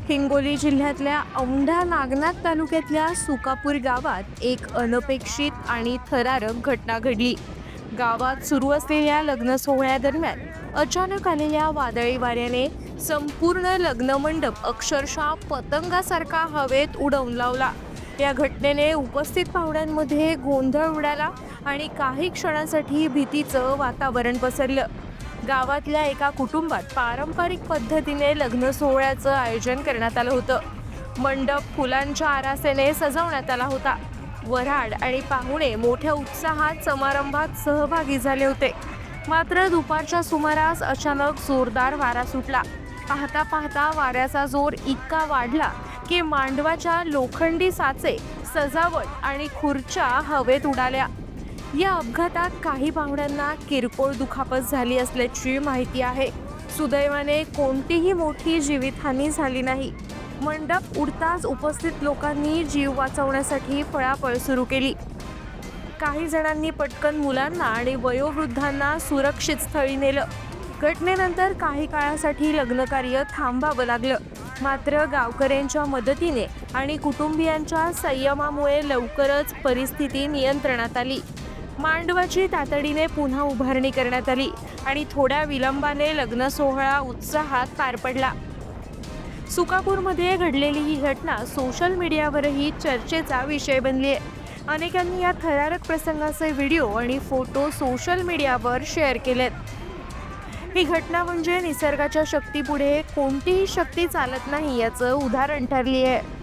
हिंगोली जिल्ह्यातल्या औंढा नागनाथ तालुक्यातल्या सुकापूर गावात एक अनपेक्षित आणि थरारक घटना घडली। गावात सुरू असलेल्या लग्न सोहळ्यादरम्यान अचानक आलेल्या वादळी वाऱ्याने संपूर्ण लग्न मंडप अक्षरशः पतंगासारखा हवेत उडवून लावला। या घटनेने उपस्थित पाहुण्यांमध्ये गोंधळ उडाला आणि काही क्षणांसाठी भीतीचं वातावरण पसरलं। गावातल्या एका कुटुंबात पारंपरिक पद्धतीने लग्न सोहळ्याचं आयोजन करण्यात आलं होतं। मंडप फुलांच्या आरासेने सजवण्यात आला होता। वऱ्हाड आणि पाहुणे मोठ्या उत्साहात समारंभात सहभागी झाले होते। मात्र दुपारच्या सुमारास अचानक जोरदार वारा सुटला। पाहता पाहता वाऱ्याचा जोर इतका वाढला की मांडवाच्या लोखंडी साचे, सजावट आणि खुर्च्या हवेत उडाल्या। या अपघातात काही पाहुण्यांना किरकोळ दुखापत झाली असल्याची माहिती आहे। सुदैवाने कोणतीही मोठी जीवितहानी झाली नाही। मंडप उडताच उपस्थित लोकांनी जीव वाचवण्यासाठी पळापळ सुरू केली। काही जणांनी पटकन मुलांना आणि वयोवृद्धांना सुरक्षित स्थळी नेलं। घटनेनंतर काही काळासाठी लग्नकार्य थांबावं लागलं। मात्र गावकऱ्यांच्या मदतीने आणि कुटुंबियांच्या संयमामुळे लवकरच परिस्थिती नियंत्रणात आली। मांडवाची तातडीने पुन्हा उभारणी करण्यात आली आणि थोड्या विलंबाने लग्न सोहळा उत्साहात पार पडला। सुकापूरमध्ये घडलेली ही घटना सोशल मीडियावरही चर्चेचा विषय बनली आहे। अनेकांनी या थरारक प्रसंगाचे व्हिडिओ आणि फोटो सोशल मीडियावर शेअर केलेत। ही घटना म्हणजे निसर्गाच्या शक्तीपुढे कोणतीही शक्ती चालत नाही याचं उदाहरण ठरली आहे।